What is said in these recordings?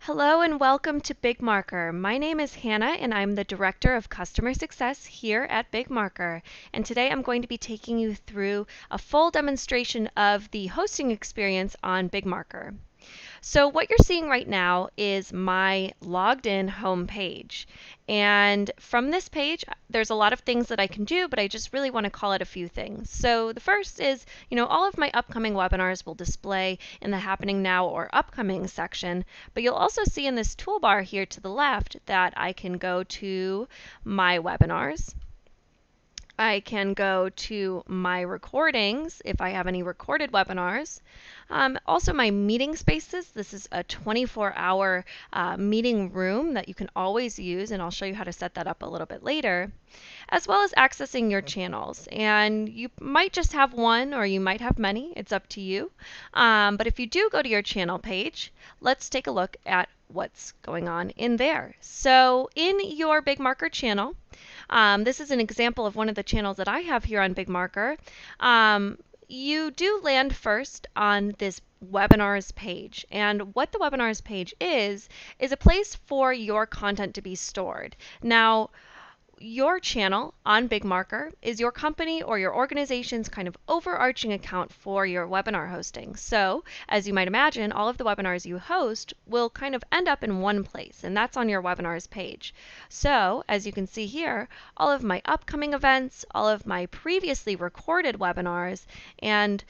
Hello and welcome to BigMarker. My name is Hannah and I'm the Director of Customer Success here at BigMarker. And today I'm going to be taking you through a full demonstration of the hosting experience on BigMarker. So what you're seeing right now is my logged in home page. And from this page, there's a lot of things that I can do, but I just really want to call it a few things. So the first is, all of my upcoming webinars will display in the happening now or upcoming section, but you'll also see in this toolbar here to the left that I can go to my webinars. I can go to my recordings if I have any recorded webinars. Also my meeting spaces. This is a 24-hour meeting room that you can always use, and I'll show you how to set that up a little bit later, as well as accessing your channels. And you might just have one or you might have many. It's up to you. But if you do go to your channel page, let's take a look at what's going on in there. So in your BigMarker channel, this is an example of one of the channels that I have here on BigMarker. You do land first on this webinars page. And what the webinars page is a place for your content to be stored. Now, your channel on BigMarker is your company or your organization's kind of overarching account for your webinar hosting. So, as you might imagine, all of the webinars you host will kind of end up in one place, and that's on your webinars page. So, as you can see here, all of my upcoming events, all of my previously recorded webinars, and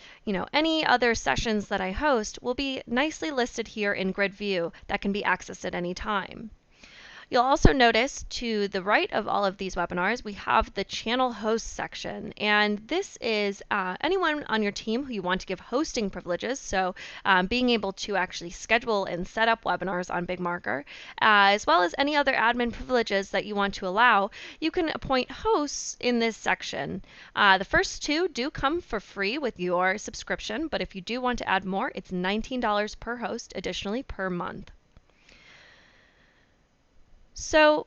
any other sessions that I host will be nicely listed here in grid view that can be accessed at any time. You'll also notice to the right of all of these webinars, we have the channel host section. And this is anyone on your team who you want to give hosting privileges. So being able to actually schedule and set up webinars on BigMarker, as well as any other admin privileges that you want to allow, you can appoint hosts in this section. The first two do come for free with your subscription, but if you do want to add more, it's $19 per host additionally per month. So,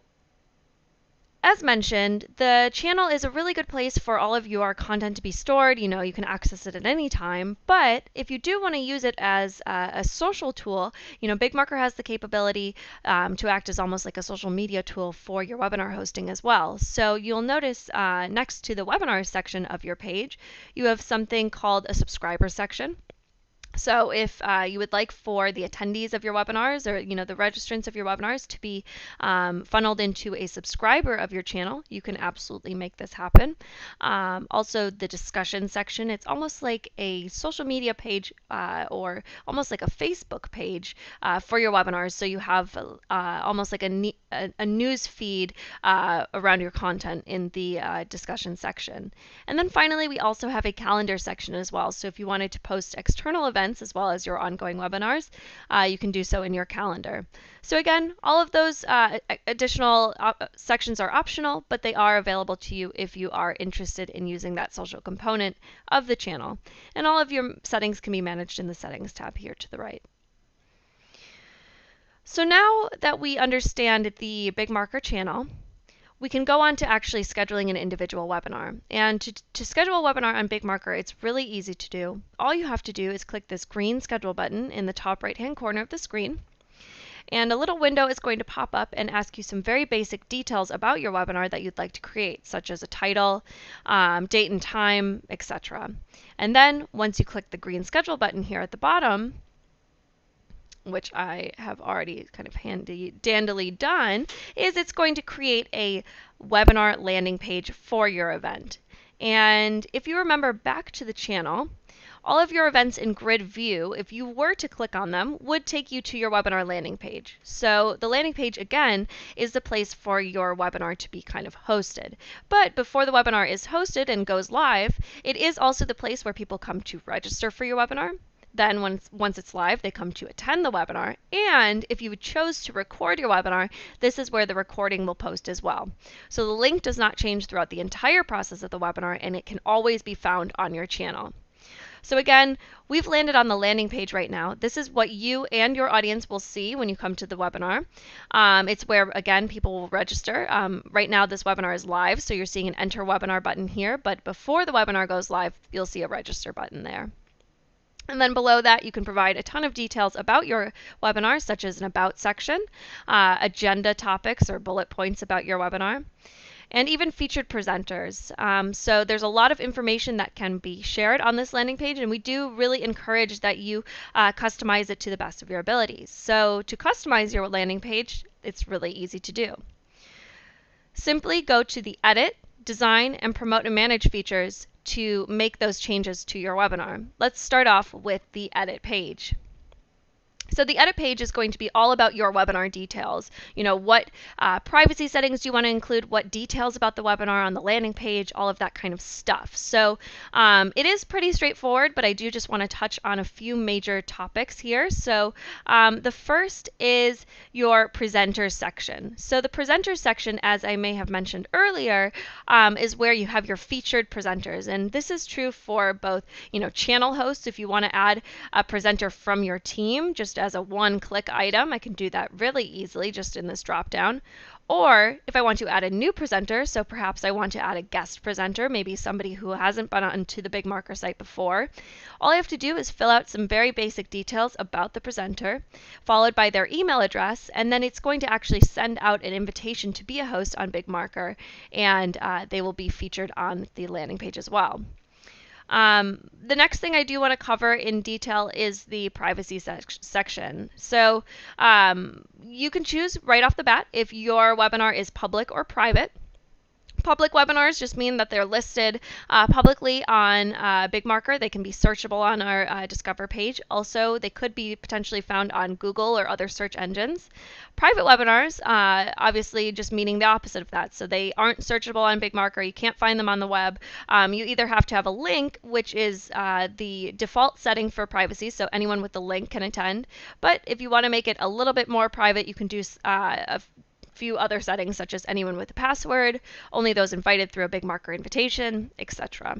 as mentioned, the channel is a really good place for all of your content to be stored. You can access it at any time. But if you do want to use it as a social tool, BigMarker has the capability to act as almost like a social media tool for your webinar hosting as well. So you'll notice next to the webinar section of your page, you have something called a subscriber section. So if you would like for the attendees of your webinars or the registrants of your webinars to be funneled into a subscriber of your channel, you can absolutely make this happen. Also the discussion section, it's almost like a social media page or almost like a Facebook page for your webinars. So you have almost like a news feed around your content in the discussion section. And then finally, we also have a calendar section as well. So if you wanted to post external events as well as your ongoing webinars, you can do so in your calendar. So again, all of those additional sections are optional, but they are available to you if you are interested in using that social component of the channel. And all of your settings can be managed in the Settings tab here to the right. So now that we understand the BigMarker channel, we can go on to actually scheduling an individual webinar. And to schedule a webinar on BigMarker, it's really easy to do. All you have to do is click this green schedule button in the top right-hand corner of the screen. And a little window is going to pop up and ask you some very basic details about your webinar that you'd like to create, such as a title, date and time, etc. And then once you click the green schedule button here at the bottom, which I have already kind of dandily done, is it's going to create a webinar landing page for your event. And if you remember back to the channel, all of your events in grid view, if you were to click on them, would take you to your webinar landing page. So the landing page, again, is the place for your webinar to be kind of hosted. But before the webinar is hosted and goes live, it is also the place where people come to register for your webinar. Then once it's live, they come to attend the webinar. And if you chose to record your webinar, this is where the recording will post as well. So the link does not change throughout the entire process of the webinar, and it can always be found on your channel. So again, we've landed on the landing page right now. This is what you and your audience will see when you come to the webinar. It's where, again, people will register. Right now, this webinar is live, so you're seeing an enter webinar button here. But before the webinar goes live, you'll see a register button there. And then below that, you can provide a ton of details about your webinar, such as an about section, agenda topics or bullet points about your webinar, and even featured presenters. So there's a lot of information that can be shared on this landing page, and we do really encourage that you customize it to the best of your abilities. So to customize your landing page, it's really easy to do. Simply go to the Edit, Design, and Promote and Manage features to make those changes to your webinar. Let's start off with the Edit page. So the edit page is going to be all about your webinar details. You know, what privacy settings do you want to include, what details about the webinar on the landing page, all of that kind of stuff. So it is pretty straightforward, but I do just want to touch on a few major topics here. So the first is your presenter section. So the presenter section, as I may have mentioned earlier, is where you have your featured presenters. And this is true for both, you know, channel hosts. If you want to add a presenter from your team, just as a one-click item, I can do that really easily just in this drop-down. Or if I want to add a new presenter, so perhaps I want to add a guest presenter, maybe somebody who hasn't been onto the BigMarker site before, all I have to do is fill out some very basic details about the presenter, followed by their email address, and then it's going to actually send out an invitation to be a host on BigMarker, and they will be featured on the landing page as well. The next thing I do want to cover in detail is the privacy section. So you can choose right off the bat if your webinar is public or private. Public webinars just mean that they're listed publicly on BigMarker. They can be searchable on our Discover page. Also, they could be potentially found on Google or other search engines. Private webinars, obviously just meaning the opposite of that. So they aren't searchable on BigMarker. You can't find them on the web. You either have to have a link, which is the default setting for privacy, so anyone with the link can attend. But if you want to make it a little bit more private, you can do a few other settings, such as anyone with a password, only those invited through a BigMarker invitation, etc.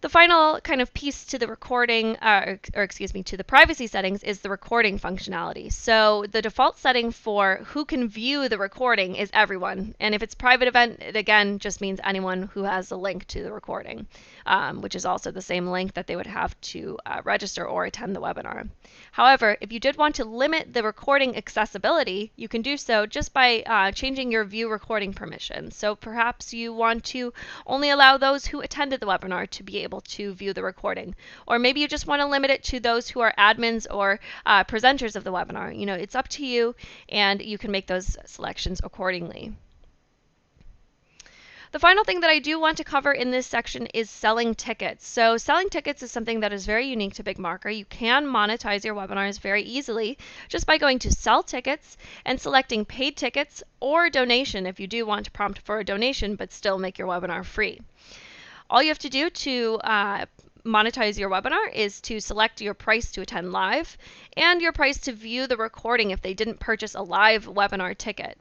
The final kind of piece to the recording, to the privacy settings is the recording functionality. So the default setting for who can view the recording is everyone. And if it's a private event, it again just means anyone who has a link to the recording, which is also the same link that they would have to register or attend the webinar. However, if you did want to limit the recording accessibility, you can do so just by changing your view recording permissions. So perhaps you want to only allow those who attended the webinar to be able to view the recording. Or maybe you just want to limit it to those who are admins or presenters of the webinar. You know, it's up to you, and you can make those selections accordingly. The final thing that I do want to cover in this section is selling tickets. So selling tickets is something that is very unique to BigMarker. You can monetize your webinars very easily just by going to Sell Tickets and selecting Paid Tickets or Donation if you do want to prompt for a donation but still make your webinar free. All you have to do to monetize your webinar is to select your price to attend live and your price to view the recording if they didn't purchase a live webinar ticket.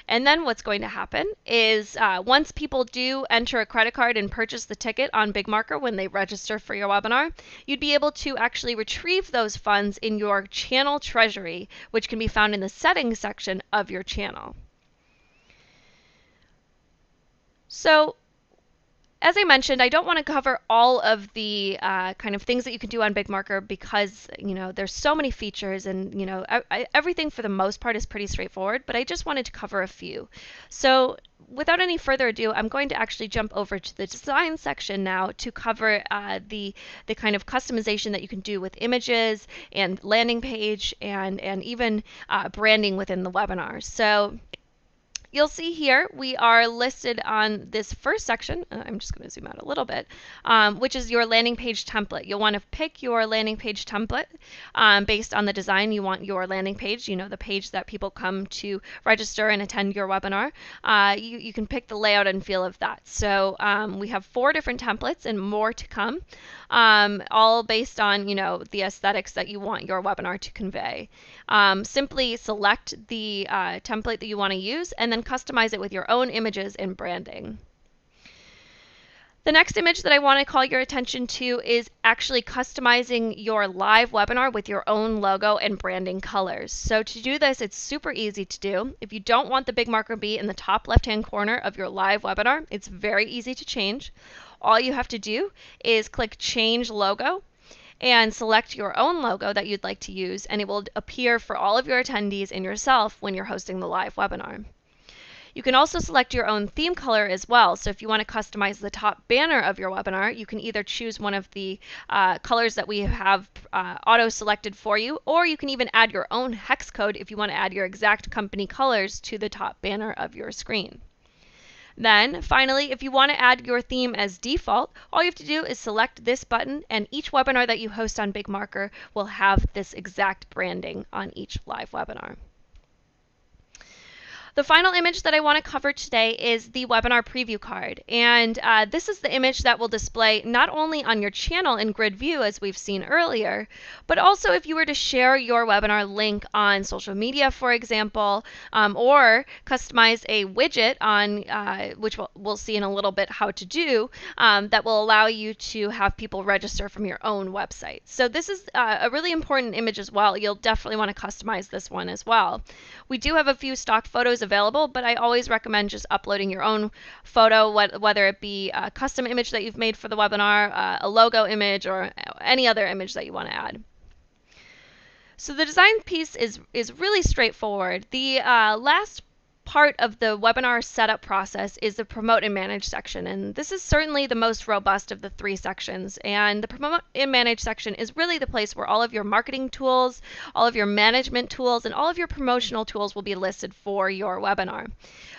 And then what's going to happen is once people do enter a credit card and purchase the ticket on BigMarker when they register for your webinar, you'd be able to actually retrieve those funds in your channel treasury, which can be found in the settings section of your channel. So as I mentioned, I don't want to cover all of the kind of things that you can do on BigMarker because, you know, there's so many features and, you know, everything for the most part is pretty straightforward, but I just wanted to cover a few. So without any further ado, I'm going to actually jump over to the design section now to cover the kind of customization that you can do with images and landing page and even branding within the webinar. So you'll see here we are listed on this first section. I'm just going to zoom out a little bit, which is your landing page template. You'll want to pick your landing page template based on the design you want your landing page, you know, the page that people come to register and attend your webinar. You can pick the layout and feel of that. So we have 4 different templates and more to come, all based on, you know, the aesthetics that you want your webinar to convey. Simply select the template that you want to use and then customize it with your own images and branding. The next image that I want to call your attention to is actually customizing your live webinar with your own logo and branding colors. So to do this, it's super easy to do. If you don't want the BigMarker B in the top left-hand corner of your live webinar, it's very easy to change. All you have to do is click Change Logo, and select your own logo that you'd like to use, and it will appear for all of your attendees and yourself when you're hosting the live webinar. You can also select your own theme color as well. So if you want to customize the top banner of your webinar, you can either choose one of the colors that we have auto-selected for you, or you can even add your own hex code if you want to add your exact company colors to the top banner of your screen. Then, finally, if you want to add your theme as default, all you have to do is select this button, and each webinar that you host on BigMarker will have this exact branding on each live webinar. The final image that I want to cover today is the webinar preview card. And this is the image that will display not only on your channel in grid view, as we've seen earlier, but also if you were to share your webinar link on social media, for example, or customize a widget on, which we'll see in a little bit how to do, that will allow you to have people register from your own website. So this is a really important image as well. You'll definitely want to customize this one as well. We do have a few stock photos available, but I always recommend just uploading your own photo, whether it be a custom image that you've made for the webinar, a logo image, or any other image that you want to add. So the design piece is really straightforward. The last part of the webinar setup process is the promote and manage section, and this is certainly the most robust of the three sections. And the promote and manage section is really the place where all of your marketing tools, all of your management tools, and all of your promotional tools will be listed for your webinar.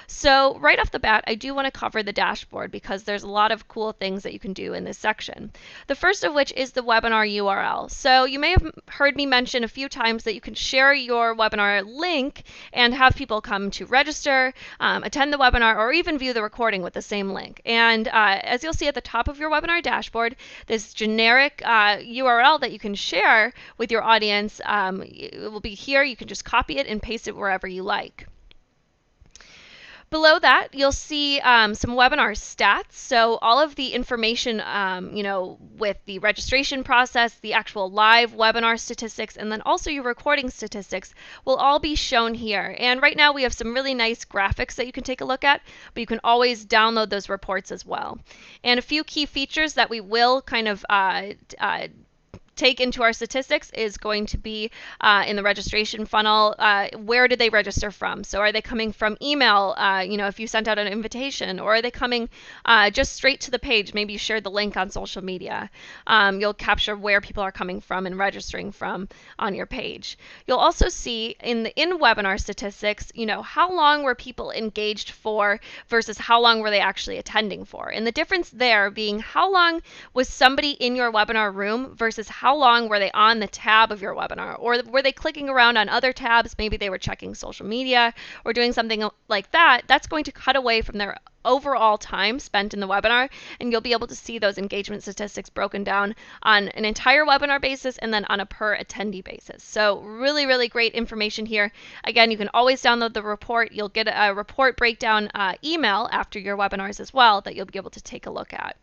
So right off the bat, I do want to cover the dashboard because there's a lot of cool things that you can do in this section. The first of which is the webinar URL. So you may have heard me mention a few times that you can share your webinar link and have people come to register, attend the webinar, or even view the recording with the same link. And as you'll see at the top of your webinar dashboard, this generic URL that you can share with your audience, it will be here. You can just copy it and paste it wherever you like. Below that, you'll see some webinar stats. So all of the information, with the registration process, the actual live webinar statistics, and then also your recording statistics will all be shown here. And right now we have some really nice graphics that you can take a look at, but you can always download those reports as well. And a few key features that we will kind of take into our statistics is going to be in the registration funnel, where did they register from? So are they coming from email, if you sent out an invitation, or are they coming just straight to the page? Maybe you shared the link on social media. You'll capture where people are coming from and registering from on your page. You'll also see in the in-webinar statistics, how long were people engaged for versus how long were they actually attending for? And the difference there being how long was somebody in your webinar room versus how long were they on the tab of your webinar, or were they clicking around on other tabs? Maybe they were checking social media or doing something like that. That's going to cut away from their overall time spent in the webinar, and you'll be able to see those engagement statistics broken down on an entire webinar basis and then on a per attendee basis. So really, really great information here. Again, you can always download the report. You'll get a report breakdown email after your webinars as well that you'll be able to take a look at.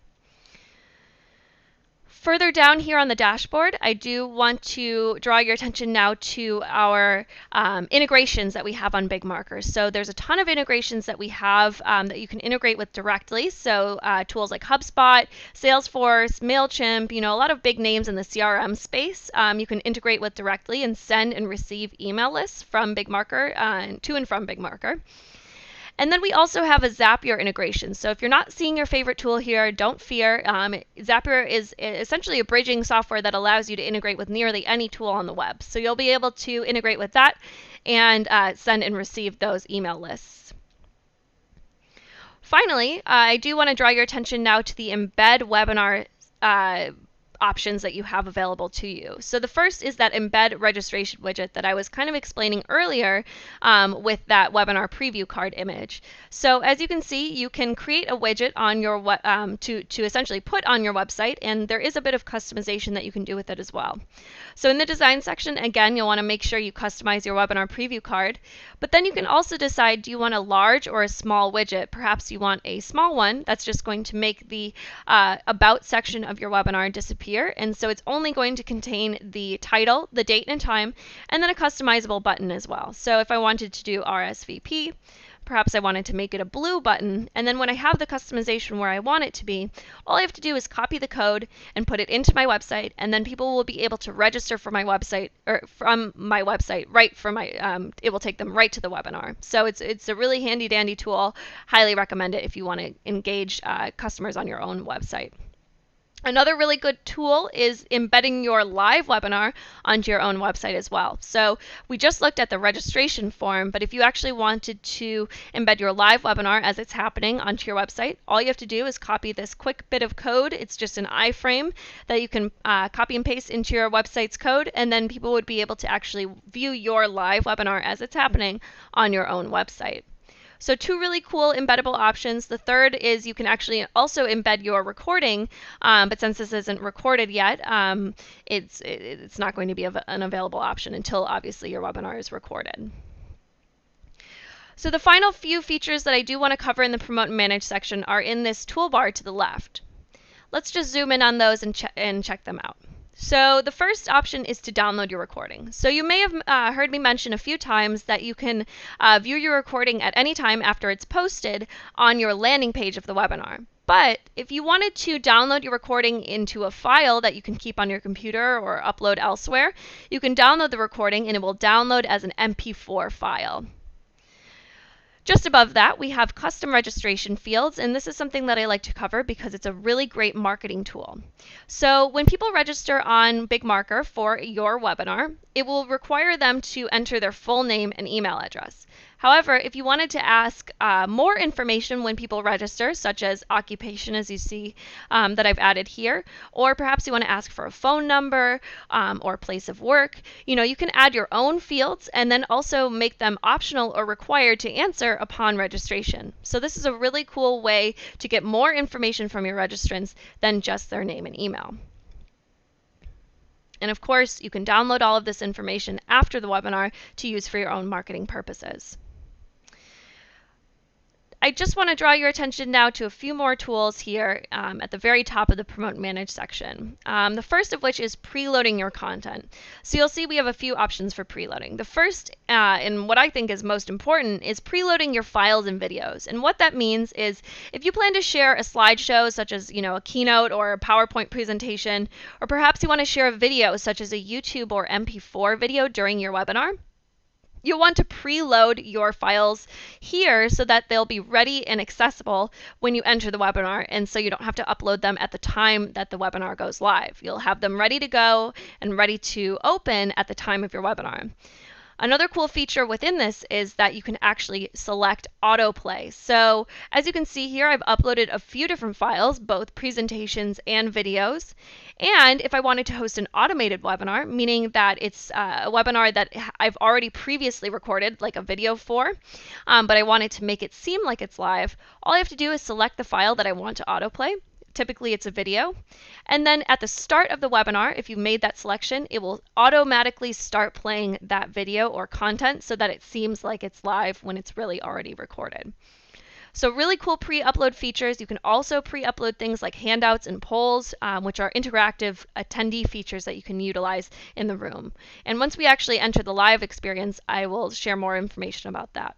Further down here on the dashboard, I do want to draw your attention now to our integrations that we have on BigMarker. So there's a ton of integrations that we have that you can integrate with directly. So tools like HubSpot, Salesforce, MailChimp, a lot of big names in the CRM space you can integrate with directly and send and receive email lists from BigMarker to and from BigMarker. And then we also have a Zapier integration. So if you're not seeing your favorite tool here, don't fear. Zapier is essentially a bridging software that allows you to integrate with nearly any tool on the web. So you'll be able to integrate with that and send and receive those email lists. Finally, I do want to draw your attention now to the embed webinar options that you have available to you. So the first is that embed registration widget that I was kind of explaining earlier with that webinar preview card image. So as you can see, you can create a widget on your to essentially put on your website, and there is a bit of customization that you can do with it as well. So in the design section, again, you'll want to make sure you customize your webinar preview card, but then you can also decide, do you want a large or a small widget? Perhaps you want a small one that's just going to make the about section of your webinar disappear. And so it's only going to contain the title, the date and time, and then a customizable button as well. So if I wanted to do RSVP, perhaps I wanted to make it a blue button, and then when I have the customization where I want it to be, all I have to do is copy the code and put it into my website, and then people will be able to register for my website, or from my website, right from my, it will take them right to the webinar. So it's a really handy dandy tool. Highly recommend it if you want to engage customers on your own website. Another really good tool is embedding your live webinar onto your own website as well. So we just looked at the registration form, but if you actually wanted to embed your live webinar as it's happening onto your website, all you have to do is copy this quick bit of code. It's just an iframe that you can copy and paste into your website's code, and then people would be able to actually view your live webinar as it's happening on your own website. So two really cool embeddable options. The third is you can actually also embed your recording, but since this isn't recorded yet, it's not going to be an available option until obviously your webinar is recorded. So the final few features that I do want to cover in the Promote and Manage section are in this toolbar to the left. Let's just zoom in on those and check them out. So the first option is to download your recording. So you may have heard me mention a few times that you can view your recording at any time after it's posted on your landing page of the webinar. But if you wanted to download your recording into a file that you can keep on your computer or upload elsewhere, you can download the recording and it will download as an MP4 file. Just above that, we have custom registration fields, and this is something that I like to cover because it's a really great marketing tool. So when people register on BigMarker for your webinar, it will require them to enter their full name and email address. However, if you wanted to ask more information when people register, such as occupation, as you see that I've added here, or perhaps you want to ask for a phone number or place of work, you can add your own fields and then also make them optional or required to answer upon registration. So this is a really cool way to get more information from your registrants than just their name and email. And of course, you can download all of this information after the webinar to use for your own marketing purposes. I just want to draw your attention now to a few more tools here at the very top of the Promote and Manage section. The first of which is preloading your content. So you'll see we have a few options for preloading. The first, and what I think is most important, is preloading your files and videos. And what that means is if you plan to share a slideshow such as a keynote or a PowerPoint presentation, or perhaps you want to share a video such as a YouTube or MP4 video during your webinar, you'll want to preload your files here so that they'll be ready and accessible when you enter the webinar, and so you don't have to upload them at the time that the webinar goes live. You'll have them ready to go and ready to open at the time of your webinar. Another cool feature within this is that you can actually select autoplay. So as you can see here, I've uploaded a few different files, both presentations and videos. And if I wanted to host an automated webinar, meaning that it's a webinar that I've already previously recorded, like a video for, but I wanted to make it seem like it's live, all I have to do is select the file that I want to autoplay. Typically it's a video. And then at the start of the webinar, if you made that selection, it will automatically start playing that video or content so that it seems like it's live when it's really already recorded. So really cool pre-upload features. You can also pre-upload things like handouts and polls, which are interactive attendee features that you can utilize in the room. And once we actually enter the live experience, I will share more information about that.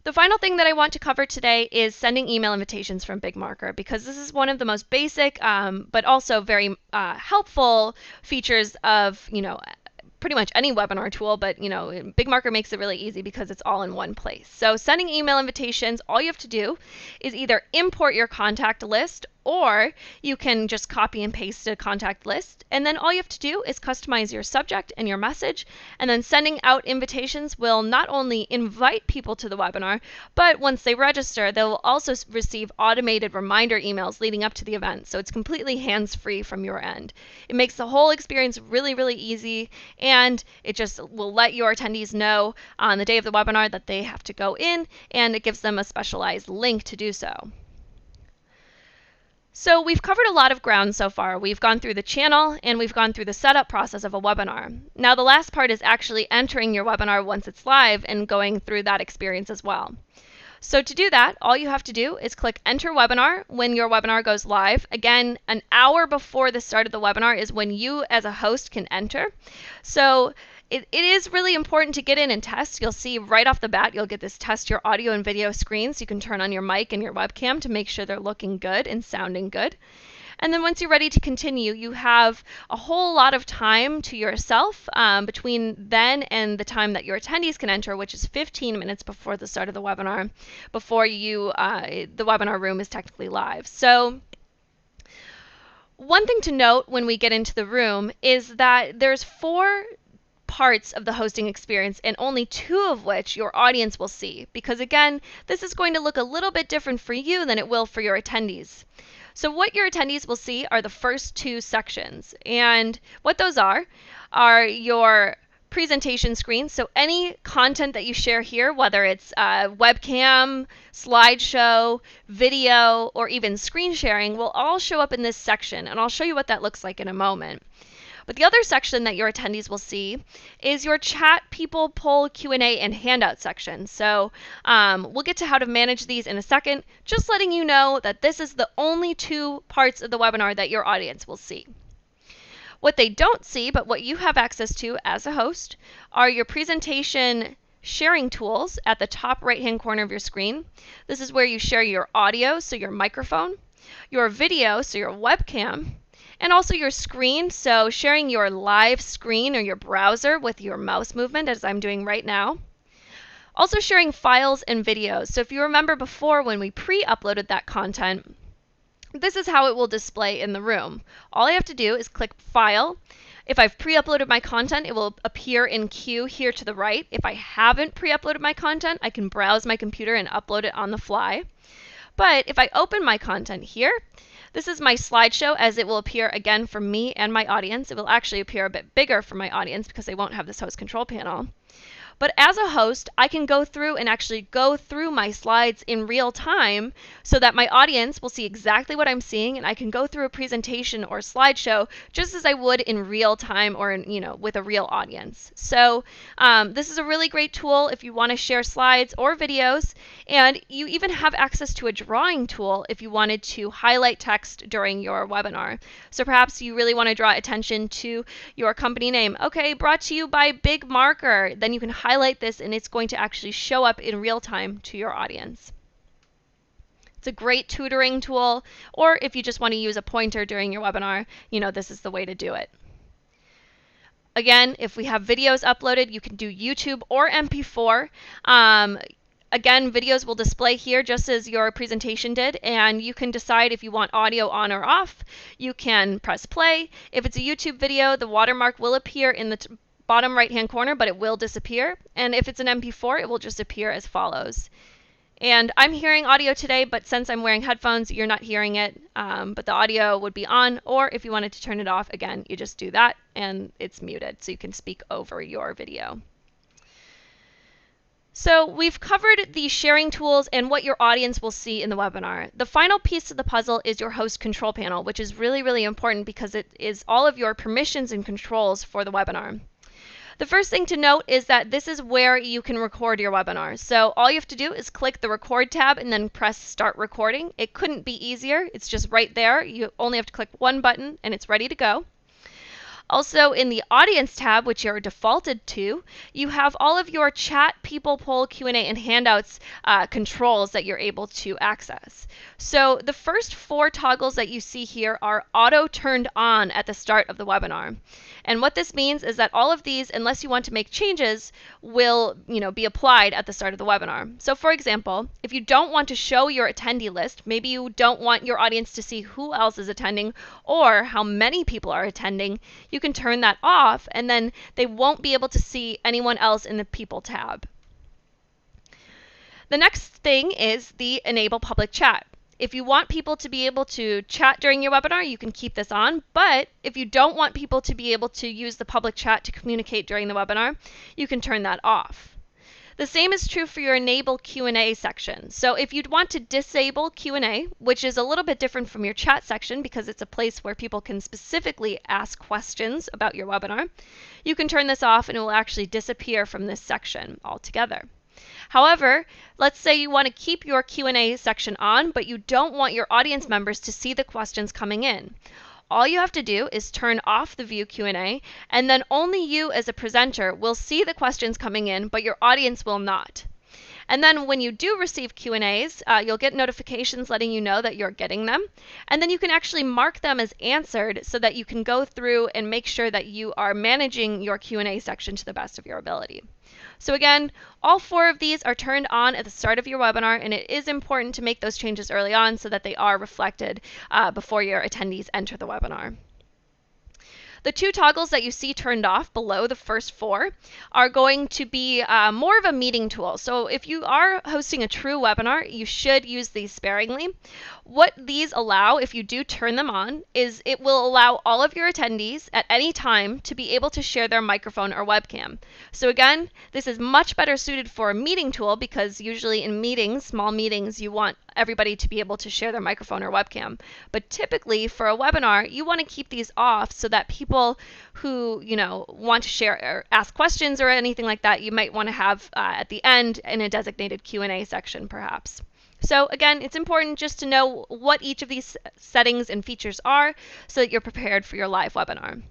The final thing that I want to cover today is sending email invitations from BigMarker, because this is one of the most basic but also very helpful features of pretty much any webinar tool, but BigMarker makes it really easy because it's all in one place. So sending email invitations, all you have to do is either import your contact list, or you can just copy and paste a contact list, and then all you have to do is customize your subject and your message, and then sending out invitations will not only invite people to the webinar, but once they register, they will also receive automated reminder emails leading up to the event, so it's completely hands-free from your end. It makes the whole experience really, really easy, and it just will let your attendees know on the day of the webinar that they have to go in, and it gives them a specialized link to do so. So we've covered a lot of ground so far. We've gone through the channel and we've gone through the setup process of a webinar. Now the last part is actually entering your webinar once it's live and going through that experience as well. So to do that, all you have to do is click Enter Webinar when your webinar goes live. Again, an hour before the start of the webinar is when you as a host can enter. So it is really important to get in and test. You'll see right off the bat, you'll get this test your audio and video screens. You can turn on your mic and your webcam to make sure they're looking good and sounding good. And then once you're ready to continue, you have a whole lot of time to yourself between then and the time that your attendees can enter, which is 15 minutes before the start of the webinar, before the webinar room is technically live. So one thing to note when we get into the room is that there's 4 parts of the hosting experience and only 2 of which your audience will see, because again, this is going to look a little bit different for you than it will for your attendees. So what your attendees will see are the first 2 sections, and what those are your presentation screen. So any content that you share here, whether it's webcam, slideshow, video, or even screen sharing, will all show up in this section, and I'll show you what that looks like in a moment. But the other section that your attendees will see is your chat, people, poll, Q&A, and handout section. So we'll get to how to manage these in a second, just letting you know that this is the only 2 parts of the webinar that your audience will see. What they don't see, but what you have access to as a host, are your presentation sharing tools at the top right-hand corner of your screen. This is where you share your audio, so your microphone, your video, so your webcam, and also your screen, so sharing your live screen or your browser with your mouse movement, as I'm doing right now. Also sharing files and videos. So if you remember before when we pre-uploaded that content, this is how it will display in the room. All I have to do is click File. If I've pre-uploaded my content, it will appear in queue here to the right. If I haven't pre-uploaded my content, I can browse my computer and upload it on the fly. But if I open my content here, this is my slideshow as it will appear again for me and my audience. It will actually appear a bit bigger for my audience because they won't have this host control panel. But as a host, I can go through and actually go through my slides in real time so that my audience will see exactly what I'm seeing, and I can go through a presentation or slideshow just as I would in real time or with a real audience. So this is a really great tool if you want to share slides or videos, and you even have access to a drawing tool if you wanted to highlight text during your webinar. So perhaps you really want to draw attention to your company name. Okay, brought to you by BigMarker. Then you can highlight this and it's going to actually show up in real time to your audience. It's a great tutoring tool, or if you just want to use a pointer during your webinar, this is the way to do it. Again, if we have videos uploaded, you can do YouTube or MP4. Again, videos will display here just as your presentation did, and you can decide if you want audio on or off. You can press play. If it's a YouTube video, the watermark will appear in the bottom right-hand corner, but it will disappear. And if it's an MP4, it will just appear as follows. And I'm hearing audio today, but since I'm wearing headphones, you're not hearing it, but the audio would be on, or if you wanted to turn it off, again, you just do that, and it's muted, so you can speak over your video. So we've covered the sharing tools and what your audience will see in the webinar. The final piece of the puzzle is your host control panel, which is really, really important because it is all of your permissions and controls for the webinar. The first thing to note is that this is where you can record your webinar. So all you have to do is click the record tab and then press start recording. It couldn't be easier. It's just right there. You only have to click one button and it's ready to go. Also, in the Audience tab, which you're defaulted to, you have all of your chat, people, poll, Q&A, and handouts controls that you're able to access. So the first 4 toggles that you see here are auto turned on at the start of the webinar. And what this means is that all of these, unless you want to make changes, will be applied at the start of the webinar. So for example, if you don't want to show your attendee list, maybe you don't want your audience to see who else is attending or how many people are attending, you can turn that off and then they won't be able to see anyone else in the People tab. The next thing is the Enable Public Chat. If you want people to be able to chat during your webinar, you can keep this on, but if you don't want people to be able to use the public chat to communicate during the webinar, you can turn that off. The same is true for your Enable Q&A section. So if you'd want to disable Q&A, which is a little bit different from your chat section because it's a place where people can specifically ask questions about your webinar, you can turn this off and it will actually disappear from this section altogether. However, let's say you want to keep your Q&A section on, but you don't want your audience members to see the questions coming in. all you have to do is turn off the view Q&A, and then only you as a presenter will see the questions coming in, but your audience will not. And then when you do receive Q&As, you'll get notifications letting you know that you're getting them. And then you can actually mark them as answered so that you can go through and make sure that you are managing your Q&A section to the best of your ability. So again, all 4 of these are turned on at the start of your webinar, and it is important to make those changes early on so that they are reflected before your attendees enter the webinar. The 2 toggles that you see turned off below the first 4 are going to be more of a meeting tool. So if you are hosting a true webinar, you should use these sparingly. What these allow, if you do turn them on, is it will allow all of your attendees at any time to be able to share their microphone or webcam. So again, this is much better suited for a meeting tool because usually in meetings, small meetings, you want everybody to be able to share their microphone or webcam. But typically for a webinar, you want to keep these off so that people who, want to share or ask questions or anything like that, you might want to have at the end in a designated Q&A section perhaps. So again, it's important just to know what each of these settings and features are so that you're prepared for your live webinar.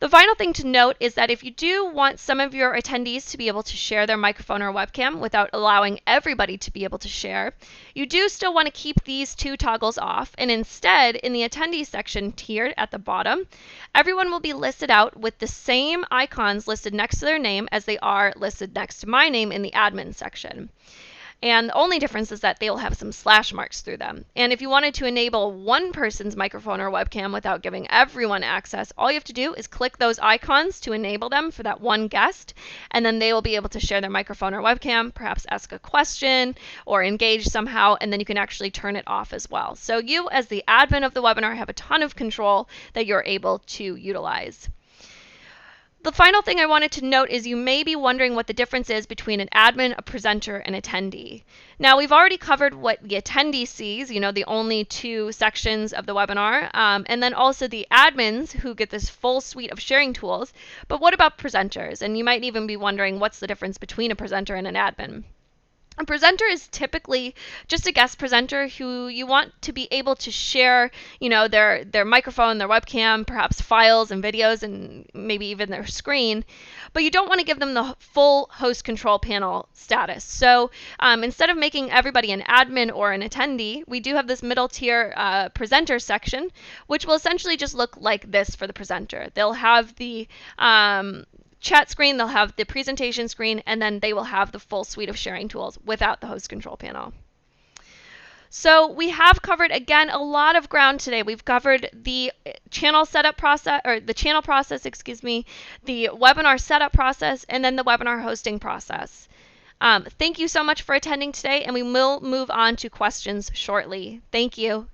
The final thing to note is that if you do want some of your attendees to be able to share their microphone or webcam without allowing everybody to be able to share, you do still want to keep these 2 toggles off, and instead, in the attendee section here at the bottom, everyone will be listed out with the same icons listed next to their name as they are listed next to my name in the admin section. And the only difference is that they will have some slash marks through them. And if you wanted to enable one person's microphone or webcam without giving everyone access, all you have to do is click those icons to enable them for that one guest, and then they will be able to share their microphone or webcam, perhaps ask a question or engage somehow, and then you can actually turn it off as well. So you, as the admin of the webinar, have a ton of control that you're able to utilize. The final thing I wanted to note is you may be wondering what the difference is between an admin, a presenter, and attendee. Now, we've already covered what the attendee sees, the only 2 sections of the webinar, and then also the admins who get this full suite of sharing tools. But what about presenters? And you might even be wondering what's the difference between a presenter and an admin. A presenter is typically just a guest presenter who you want to be able to share, their microphone, their webcam, perhaps files and videos, and maybe even their screen, but you don't want to give them the full host control panel status. So instead of making everybody an admin or an attendee, we do have this middle tier presenter section, which will essentially just look like this for the presenter. They'll have the chat screen, they'll have the presentation screen, and then they will have the full suite of sharing tools without the host control panel. So we have covered, again, a lot of ground today. We've covered the channel setup process, or the channel process, the webinar setup process, and then the webinar hosting process. Thank you so much for attending today, and we will move on to questions shortly. Thank you.